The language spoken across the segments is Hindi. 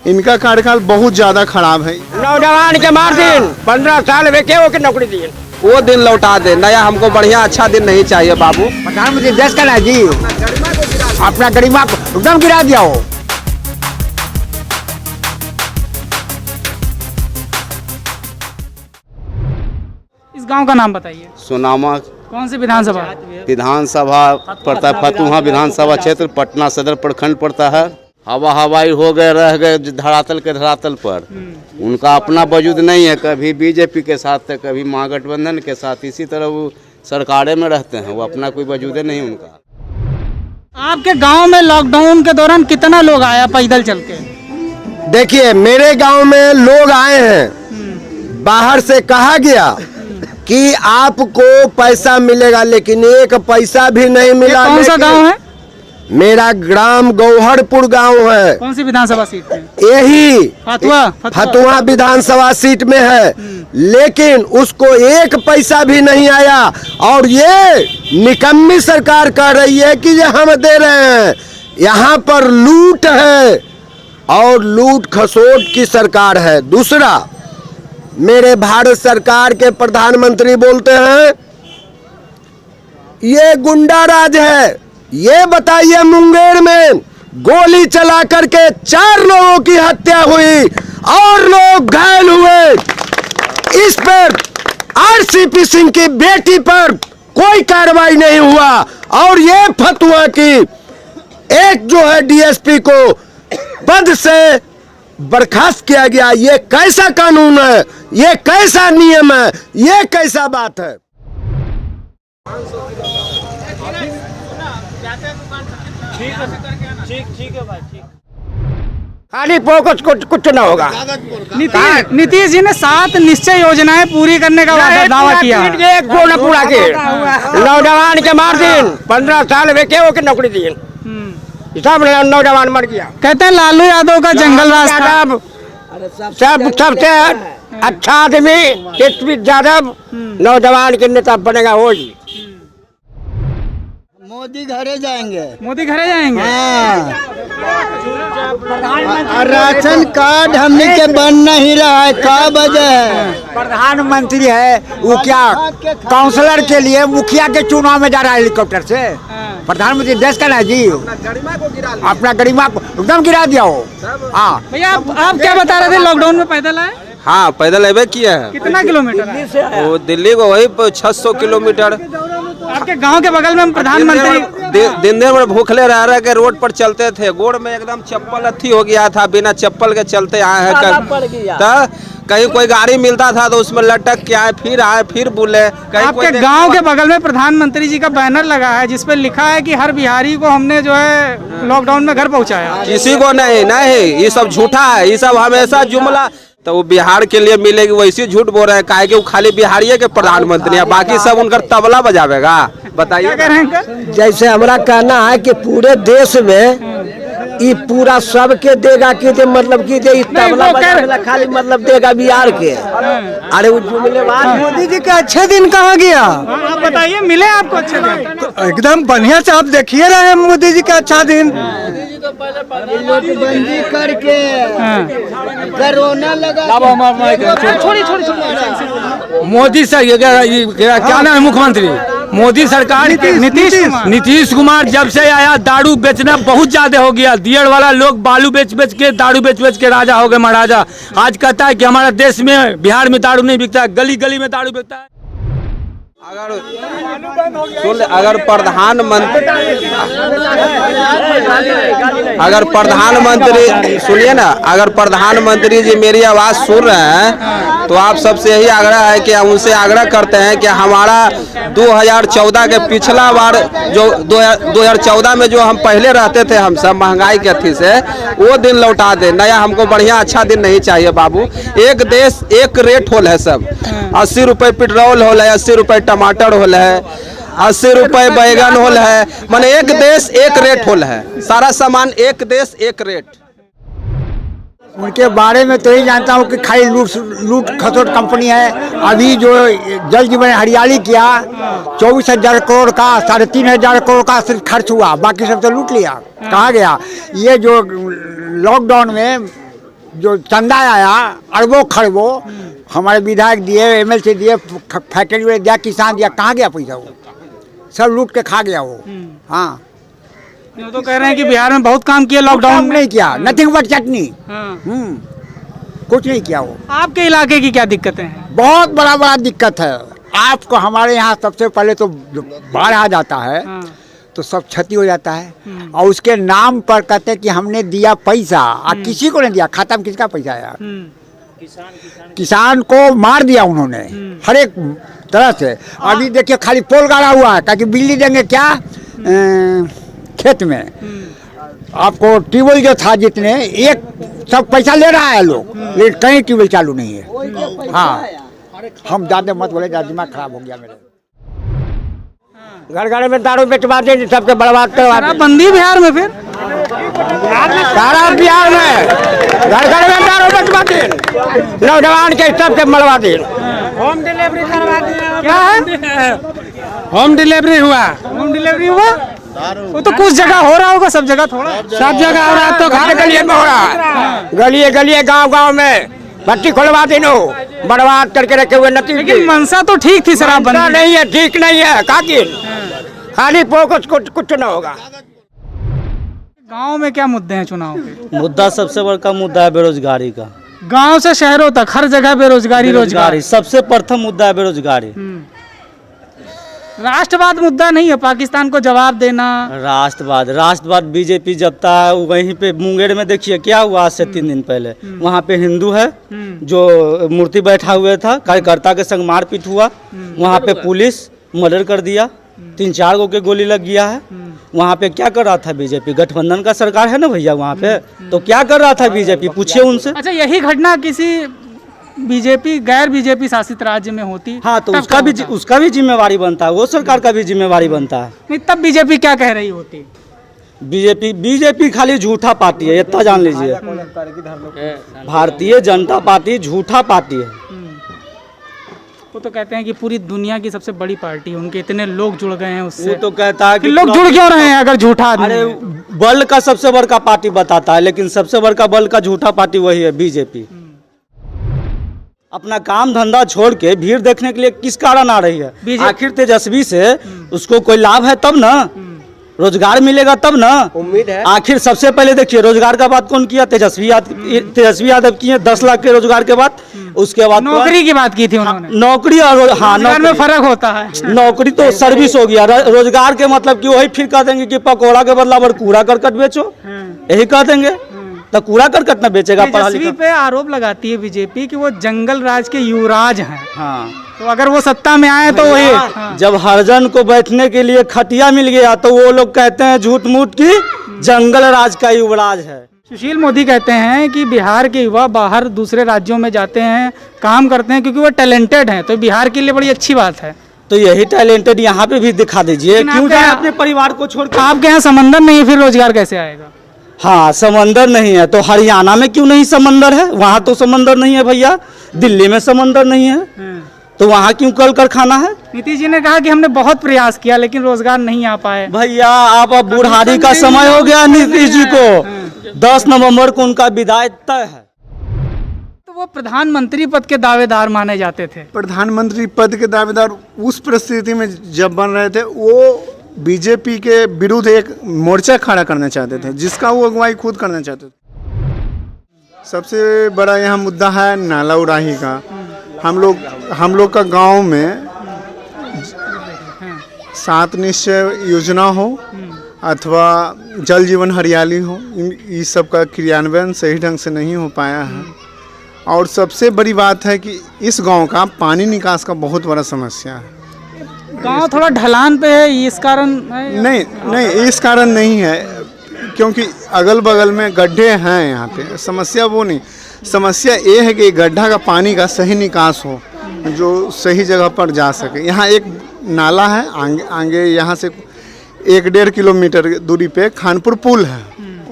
इनका कार्यकाल बहुत ज्यादा खराब है। नौजवान के मार दिन 15 साल वे के ओके नौकरी दी, वो दिन लौटा दे। नया हमको बढ़िया अच्छा दिन नहीं चाहिए बाबू। प्रधानमंत्री देश का ना जी, अपना गरिमा को एकदम गिरा दिया हो। इस गांव का नाम बताइए। सुनामा कौन सी विधानसभा? विधानसभा पड़ता है, फतुहा विधानसभा क्षेत्र, पटना सदर प्रखंड पड़ता है। हवा हवाई हो गए, रह गए धरातल के धरातल पर। उनका अपना वजूद नहीं है, कभी बीजेपी के साथ है, कभी महागठबंधन के साथ। इसी तरह वो सरकारें में रहते हैं, वो अपना कोई वजूद नहीं उनका। आपके गांव में लॉकडाउन के दौरान कितना लोग आया पैदल चल के? देखिए, मेरे गांव में लोग आए हैं, बाहर से कहा गया कि आपको पैसा मिलेगा, लेकिन एक पैसा भी नहीं मिला। कौन सा गांव है? मेरा ग्राम गौहरपुर गांव है। कौन सी विधानसभा सीट में? यही फतुहा विधानसभा सीट में है, लेकिन उसको एक पैसा भी नहीं आया। और ये निकम्मी सरकार कह रही है कि ये हम दे रहे हैं। यहाँ पर लूट है और लूट खसोट की सरकार है। दूसरा, मेरे भारत सरकार के प्रधानमंत्री बोलते हैं ये गुंडा राज है। ये बताइए, मुंगेर में गोली चला करके 4 लोगों की हत्या हुई और लोग घायल हुए। इस पर आरसीपी सिंह की बेटी पर कोई कार्रवाई नहीं हुआ। और ये फतुहा की एक जो है डीएसपी को पद से बर्खास्त किया गया। ये कैसा कानून है? ये कैसा नियम है? ये कैसा बात है? ठीक है भाई, ठीक। खाली कुछ ना होगा। नीतीश जी ने 7 निश्चय योजनाएं पूरी करने का दावा किया। एक को न पूरा के नौजवान के मार दिन 15 साल वे के ओके नौकरी दी, सब नौजवान मर गया। कहते हैं लालू यादव का जंगल राज सबसे अच्छा आदमी तेजस्वी यादव नौजवान के नेता बनेगा। हो जी, मोदी घरे जाएंगे। मोदी घरे जाएंगे। राशन कार्ड हमने के बन नहीं रहा है, क्या वजह है? प्रधानमंत्री है वो क्या काउंसलर के लिए मुखिया के चुनाव में जा रहा है हेलीकॉप्टर से। प्रधानमंत्री देश का ना जी, अपना गरिमा को एकदम गिरा दिया हो। हाँ भैया, आप क्या बता रहे थे? लॉकडाउन में पैदल आए? हाँ, पैदल अबे किया है। कितना किलोमीटर है? वो दिल्ली को वही 600 किलोमीटर। आपके गांव के बगल में प्रधानमंत्री दिन भर भूखले रह के रोड पर चलते थे। गोड़ में एकदम चप्पल अथी हो गया था, बिना चप्पल के चलते आए हैं। कहीं कोई गाड़ी मिलता था तो उसमें लटक के आए, फिर बोले। आपके गांव के बगल में प्रधानमंत्री जी का बैनर लगा है जिसपे लिखा है कि हर बिहारी को हमने जो है लॉकडाउन में घर पहुंचाया। किसी को नहीं, ये सब झूठा है। ये सब हमेशा जुमला। तो वो बिहार के लिए मिलेगी, वैसे झूठ बोल रहे हैं। काहे कि वो खाली बिहारिये के प्रधानमंत्री है, बाकी सब उनका तबला बजावेगा। बताइए क्या कह रहे हैं? जैसे हमारा कहना है कि पूरे देश में ये पूरा सबके देगा कि दे, मतलब कि दे तबला बजावेला खाली मतलब देगा बिहार के। अरे वो जुमलेबाज। मोदी जी के अच्छे दिन कहाँ गया? आप बताइए, मिले आपको अच्छे दिन? एकदम बढ़िया से आप देखिए रहे हैं मोदी जी का अच्छा दिन। नोटबंदी करके कोरोना लगा। मोदी सर क्या नाम है मुख्यमंत्री? मोदी सरकार नीतीश कुमार जब से आया दारू बेचना बहुत ज्यादा हो गया। दियर वाला लोग बालू बेच के दारू बेच के राजा हो गए, महाराजा। आज कहता है कि हमारे देश में बिहार में दारू नहीं बिकता है, गली गली में दारू बिकता है। अगर प्रधानमंत्री सुनिए ना, अगर प्रधानमंत्री जी मेरी आवाज़ सुन रहे हैं तो आप सबसे यही आग्रह है कि हम उनसे आग्रह करते हैं कि हमारा 2014 के पिछला बार जो 2014 में जो हम पहले रहते थे, हम सब महंगाई के अथी से, वो दिन लौटा दे। नया हमको बढ़िया अच्छा दिन नहीं चाहिए बाबू। एक देश एक रेट होल है सब। 80 रुपये पेट्रोल होल है, 80 रुपये टमाटर होल है, 80 रुपये बैगन होल है। माने एक देश एक रेट होल है, सारा सामान एक देश एक रेट। उनके बारे में तो ही जानता हूँ कि खाली लूट खसोट कंपनी है। अभी जो जल जीवन हरियाली किया 24,000 करोड़ का 3,500 करोड़ का सिर्फ खर्च हुआ, बाकी सब तो लूट लिया। कहाँ गया? ये जो लॉकडाउन में जो चंदा आया अरबों खरबों हमारे विधायक दिए, एमएलसी दिए, फैक्ट्री में दिया, किसान दिया, कहाँ गया पैसा? वो सब लूट के खा गया वो। हाँ, वो तो कह रहे हैं कि बिहार में बहुत काम किया लॉकडाउन काम में। नहीं किया, नथिंग बट चटनी। हाँ। कुछ नहीं किया वो। आपके इलाके की क्या दिक्कतें हैं? बहुत बड़ा दिक्कत है। आपको हमारे यहाँ सबसे पहले तो बाढ़ आ जाता है हाँ। तो सब क्षति हो जाता है, और उसके नाम पर कहते हैं कि हमने दिया पैसा, और किसी को नहीं दिया। खाता में किसका पैसा है यार? किसान को मार दिया उन्होंने हर एक तरह से। अभी देखिए खाली पोल गाड़ा हुआ है ताकि बिजली देंगे क्या खेत में। आपको ट्यूबवेल जो था जितने एक सब पैसा ले रहा है लोग, लेकिन कहीं ट्यूबवेल चालू नहीं है। हाँ, हम ज़्यादा मत बोले, ज़्यादा दिमाग खराब हो गया मेरा। घर घर में दारू बेचवा दे, सबके बर्बाद करवा दे। बंदी बिहार में फिर सारा बिहार में घर घर में दारू बेचवा दे, नौजवान के सबके मरवा दे। होम डिलीवरी करवा दिया। क्या है? होम डिलीवरी हुआ। होम डिलीवरी हुआ? वो तो कुछ जगह हो रहा होगा, सब जगह थोड़ा। सब जगह हो रहा है, तो हर गलिए में हो रहा है। गलिए गलिए गांव गांव में भट्टी खुलवा देनो, बर्बाद करके रखे हुए नतीजे। लेकिन मनसा तो ठीक थी शराबबंदी। नहीं है, ठीक नहीं है। काकिल खाली फोकस कुछ न होगा। गांव में क्या मुद्दे हैं चुनाव के? मुद्दा सबसे बड़ा मुद्दा है बेरोजगारी का। गांव से शहरों तक हर जगह बेरोजगारी, रोजगारी। सबसे प्रथम मुद्दा है बेरोजगारी। राष्ट्रवाद मुद्दा नहीं है, पाकिस्तान को जवाब देना। राष्ट्रवाद बीजेपी जपता है। वहीं पे मुंगेर में देखिए क्या हुआ आज से 3 दिन पहले। वहाँ पे हिंदू है जो मूर्ति बैठा हुआ था, कार्यकर्ता के संग मारपीट हुआ। वहाँ पे पुलिस मर्डर कर दिया, 3-4 गो के गोली लग गया है। वहाँ पे क्या कर रहा था बीजेपी? गठबंधन का सरकार है ना भैया वहाँ पे, तो क्या कर रहा था बीजेपी? पूछिए उनसे। अच्छा, यही घटना किसी बीजेपी गैर बीजेपी शासित राज्य में होती, हाँ, तो उसका भी जिम्मेवारी बनता है, वो सरकार का भी जिम्मेवारी बनता है। नहीं, तब बीजेपी क्या कह रही होती? बीजेपी खाली झूठा पार्टी है, इतना जान लीजिए। भारतीय जनता पार्टी झूठा पार्टी है। वो तो कहते हैं कि पूरी दुनिया की सबसे बड़ी पार्टी है, उनके इतने लोग जुड़ गए हैं उससे। वो तो कहता है कि लोग जुड़ क्यों रहे हैं अगर झूठा आदमी अरे है? वर्ल्ड का सबसे बड़का पार्टी बताता है, लेकिन सबसे बड़का वर्ल्ड का झूठा पार्टी वही है बीजेपी। अपना काम धंधा छोड़ के भीड़ देखने के लिए किस कारण आ रही है? आखिर तेजस्वी से उसको कोई लाभ है तब ना, रोजगार मिलेगा तब ना। उम्मीद है। आखिर सबसे पहले देखिए रोजगार का बात कौन किया? तेजस्वी यादव किए 10 लाख के रोजगार के बाद। उसके बाद नौकरी की बात की थी उन्होंने। नौकरी और रोजगार में फर्क होता है। नौकरी तो सर्विस हो गया, रोजगार के मतलब कि वही फिर कह देंगे कि पकौड़ा के बदला पर कूड़ा करकट बेचो, यही कह देंगे। तो कूड़ा करकट न बेचेगा पढ़ा लिखा। पे आरोप लगाती है बीजेपी कि वो जंगल राज के युवराज हैं। हाँ, तो अगर वो सत्ता में आए तो वही। हाँ। जब हरजन को बैठने के लिए खटिया मिल गया तो वो लोग कहते हैं झूठ मूठ की जंगल राज का युवराज है। सुशील मोदी कहते हैं कि बिहार के युवा बाहर दूसरे राज्यों में जाते हैं, काम करते हैं क्योंकि वो टैलेंटेड हैं, तो बिहार के लिए बड़ी अच्छी बात है। तो यही टैलेंटेड यहाँ पे भी दिखा दीजिए। क्यों जाए अपने परिवार को छोड़कर? आपके यहाँ समंदर नहीं है, फिर रोजगार कैसे आएगा? हाँ, समंदर नहीं है तो हरियाणा में क्यों नहीं समंदर है? वहाँ तो समंदर नहीं है भैया। दिल्ली में समंदर नहीं है तो वहाँ क्यों कल कारखाना है? नीतीश जी ने कहा कि हमने बहुत प्रयास किया लेकिन रोजगार नहीं आ पाए। भैया आप अब बुढ़ारी का समय हो गया नीतीश जी को। 10 नवंबर को उनका विदाई तय है। तो वो प्रधानमंत्री पद के दावेदार माने जाते थे। प्रधानमंत्री पद के दावेदार उस परिस्थिति में जब बन रहे थे, वो बीजेपी के विरुद्ध एक मोर्चा खड़ा करना चाहते थे, जिसका वो अगुवाई खुद करना चाहते थे। सबसे बड़ा यहाँ मुद्दा है नाला उड़ाही का। हम लोग का गांव में 7 निश्चय योजना हो अथवा जल जीवन हरियाली हो, इस सब का क्रियान्वयन सही ढंग से नहीं हो पाया है। और सबसे बड़ी बात है कि इस गांव का पानी निकास का बहुत बड़ा समस्या है। गांव थोड़ा ढलान पे है, इस कारण नहीं, इस कारण नहीं है, क्योंकि अगल बगल में गड्ढे हैं। यहाँ पे समस्या वो नहीं, समस्या ये है कि गड्ढा का पानी का सही निकास हो, जो सही जगह पर जा सके। यहाँ एक नाला है, आगे यहाँ से 1-1.5 किलोमीटर दूरी पे खानपुर पुल है,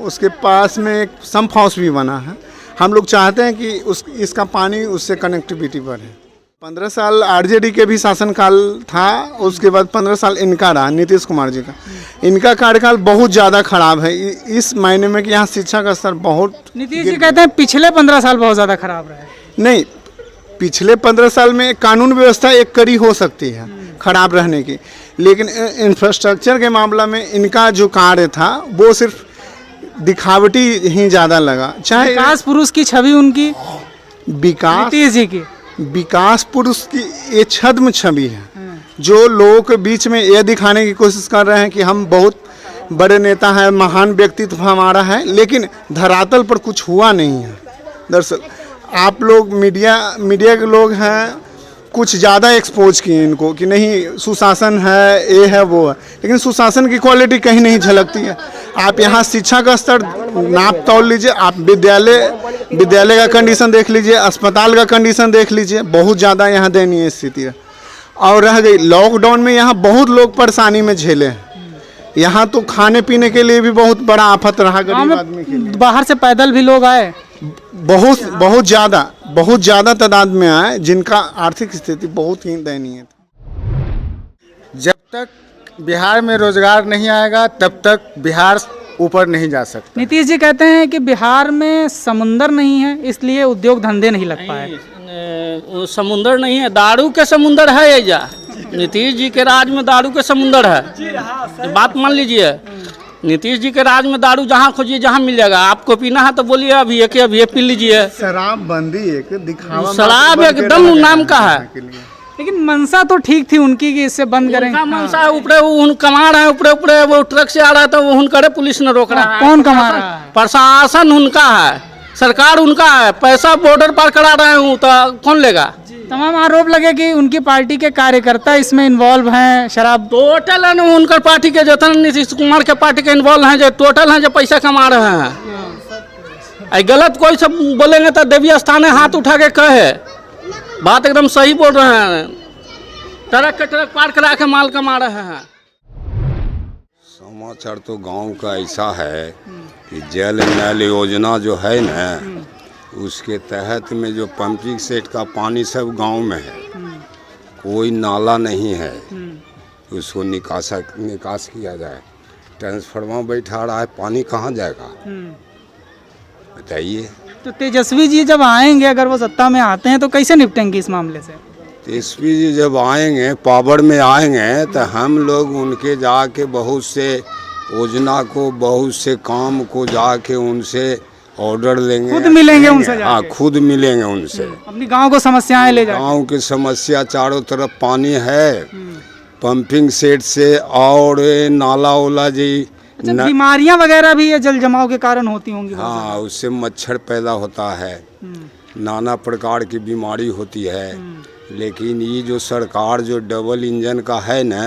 उसके पास में एक सम्प हाउस भी बना है। हम लोग चाहते हैं कि इसका पानी उससे कनेक्टिविटी बढ़े। 15 साल आरजेडी के भी शासनकाल था, उसके बाद 15 साल इनका रहा, नीतीश कुमार जी का। इनका कार्यकाल बहुत ज़्यादा खराब है इस मायने में कि यहाँ शिक्षा का स्तर बहुत। नीतीश जी कहते हैं पिछले 15 साल बहुत ज़्यादा खराब रहे। नहीं, पिछले 15 साल में कानून व्यवस्था एक कड़ी हो सकती है खराब रहने की, लेकिन इंफ्रास्ट्रक्चर के मामला में इनका जो कार्य था वो सिर्फ दिखावटी ही ज़्यादा लगा। चाहे विकास पुरुष की छवि उनकी, विकास नीतीश जी की विकास पुरुष की ये छद्म छवि है, जो लोगों के बीच में ये दिखाने की कोशिश कर रहे हैं कि हम बहुत बड़े नेता हैं, महान व्यक्तित्व हमारा है, लेकिन धरातल पर कुछ हुआ नहीं है। दरअसल आप लोग मीडिया के लोग हैं, कुछ ज़्यादा एक्सपोज किए इनको कि नहीं सुशासन है, ये है वो है, लेकिन सुशासन की क्वालिटी कहीं नहीं झलकती है। आप यहाँ शिक्षा का स्तर नाप तोल लीजिए, आप विद्यालय का कंडीशन देख लीजिए, अस्पताल का कंडीशन देख लीजिए, बहुत ज़्यादा यहाँ दयनीय स्थिति है। और रह गई लॉकडाउन में, यहाँ बहुत लोग परेशानी में झेले हैं। यहाँ तो खाने पीने के लिए भी बहुत बड़ा आफत रहा गरीब आदमी के लिए। बाहर से पैदल भी लोग आए, बहुत ज़्यादा तादाद में आए, जिनका आर्थिक स्थिति बहुत ही दयनीय थी। जब तक बिहार में रोजगार नहीं आएगा तब तक बिहार ऊपर नहीं जा सकता। नीतीश जी कहते हैं कि बिहार में समुंदर नहीं है, इसलिए उद्योग धंधे नहीं लग पाए। समुंदर नहीं है, दारू के समुंदर है एजा। नीतीश जी के राज में दारू के समुंदर है, बात मान लीजिए। नीतीश जी के राज में दारू जहाँ खोजिए जहाँ मिल जाएगा। आपको पीना है तो बोलिए अभी पी लीजिए। शराबबंदी एक दिखावा, शराब एकदम नाम का है, लेकिन मंशा तो ठीक थी उनकी कि इससे बंद करेंगे। मनसा है ऊपरे वो कमा रहे हैं, ऊपरे वो ट्रक से आ रहा था, वो उनकरे पुलिस ने रोक रहा है। कौन कमा रहा है? प्रशासन उनका है, सरकार उनका है, पैसा बॉर्डर पार करा रहे हूँ तो कौन लेगा? तमाम आरोप लगे कि उनकी पार्टी के कार्यकर्ता इसमें इन्वॉल्व हैं। शराब टोटल है ना उनकर पार्टी के, जितने नीतीश कुमार के पार्टी के इन्वॉल्व हैं, जो टोटल हैं, जो पैसा कमा रहे हैं। गलत कोई सब बोलेंगे तो देवी स्थान हाथ उठा के कहे, बात एकदम सही बोल रहे हैं। ट्रक के ट्रक पार करा के माल कमा रहे हैं। समाचार तो गांव का ऐसा है कि जल नल योजना जो है ना, उसके तहत में जो पंपिंग सेट का पानी सब गांव में है, कोई नाला नहीं है, उसको निकास किया जाए। ट्रांसफार्मर बैठा रहा है, पानी कहाँ जाएगा बताइए। तो तेजस्वी जी जब आएंगे, अगर वो सत्ता में आते हैं, तो कैसे निपटेंगे इस मामले से? तेजस्वी जी जब आएंगे, पावर में आएंगे, तो हम लोग उनके जाके बहुत से योजना को, बहुत से काम को जाके उनसे ऑर्डर लेंगे, खुद मिलेंगे उनसे। हाँ, खुद मिलेंगे उनसे, अपनी गांव को समस्याएं ले जाएंगे। गांव की समस्या चारों तरफ पानी है, पंपिंग सेट से और नाला ओला जी। बीमारियां वगैरह भी ये जल जमाव के कारण होती होंगी। हाँ, उससे मच्छर पैदा होता है, नाना प्रकार की बीमारी होती है। लेकिन ये जो सरकार जो डबल इंजन का है ना,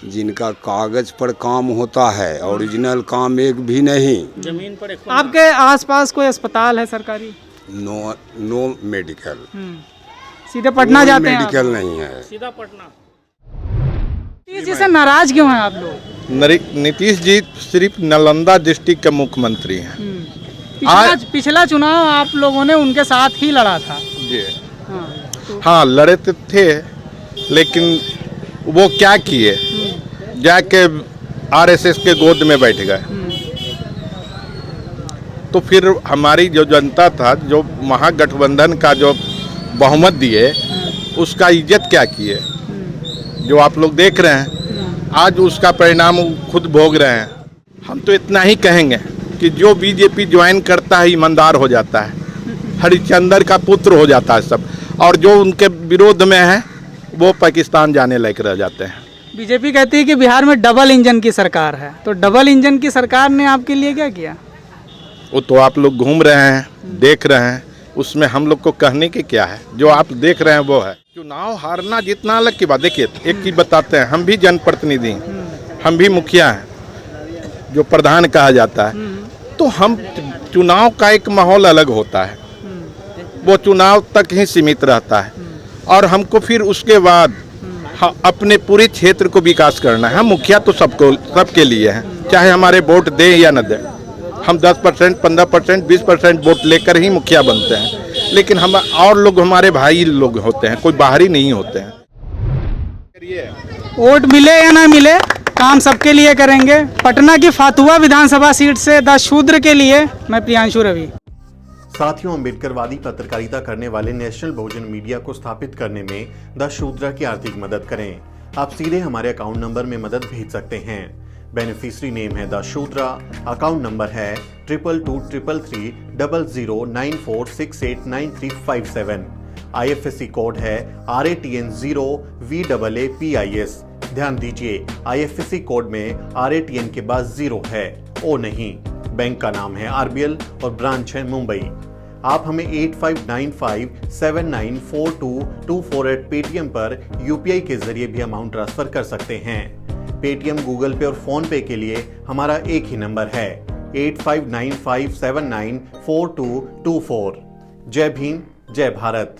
जिनका कागज पर काम होता है, ओरिजिनल काम एक भी नहीं। जमीन पर आपके आसपास कोई अस्पताल है सरकारी? नो मेडिकल, सीधे पटना जाते हैं? मेडिकल नहीं है, सीधा पटना। नीतीश जी से नाराज क्यों हैं आप लोग? नीतीश जी सिर्फ नालंदा डिस्ट्रिक्ट के मुख्यमंत्री हैं। पिछला चुनाव आप लोगों ने उनके साथ ही लड़ा था जी। हाँ, लड़े तो थे, लेकिन वो क्या किए, जाके आरएसएस के गोद में बैठ गए। तो फिर हमारी जो जनता था, जो महागठबंधन का जो बहुमत दिए, उसका इज्जत क्या किए, जो आप लोग देख रहे हैं आज उसका परिणाम खुद भोग रहे हैं। हम तो इतना ही कहेंगे कि जो बीजेपी ज्वाइन करता है ईमानदार हो जाता है, हरिश्चंद्र का पुत्र हो जाता है सब, और जो उनके विरोध में है वो पाकिस्तान जाने लायक रह जाते हैं। बीजेपी कहती है कि बिहार में डबल इंजन की सरकार है, तो डबल इंजन की सरकार ने आपके लिए क्या किया? वो तो आप लोग घूम रहे हैं, देख रहे हैं, उसमें हम लोग को कहने की क्या है, जो आप देख रहे हैं वो है। चुनाव हारना जितना अलग की बात। देखिए, एक चीज बताते हैं, हम भी जनप्रतिनिधि हैं, हम भी मुखिया हैं, जो प्रधान कहा जाता है, तो हम चुनाव का एक माहौल अलग होता है, वो चुनाव तक ही सीमित रहता है, और हमको फिर उसके बाद अपने पूरे क्षेत्र को विकास करना है। हम मुखिया तो सबके लिए हैं, चाहे हमारे वोट दें या न दें। हम 10%, 15%, 20% वोट लेकर ही मुखिया बनते हैं, लेकिन हम और लोग हमारे भाई लोग होते हैं, कोई बाहरी नहीं होते हैं। वोट मिले या ना मिले, काम सबके लिए करेंगे। पटना की फातुआ विधानसभा सीट से द शूद्र के लिए मैं प्रियांशु रवि। साथियों, अम्बेडकरवादी पत्रकारिता करने वाले नेशनल बहुजन मीडिया को स्थापित करने में द शूद्र की आर्थिक मदद करें। आप सीधे हमारे अकाउंट नंबर में मदद भेज सकते हैं। बेनिफिशियरी नेम है द शूद्र, अकाउंट नंबर है 22333394689357। IFSC कोड है RATN0VAAPIS। ध्यान दीजिए, IFSC कोड में RATN के बाद 0 है, ओ नहीं। बैंक का नाम है RBL और ब्रांच है मुंबई। आप हमें 8595794224 पेटीएम पर UPI के जरिए भी अमाउंट ट्रांसफर कर सकते हैं। पेटीएम, गूगल पे और फोन पे के लिए हमारा एक ही नंबर है 8595794224। जय भीम, जय भारत।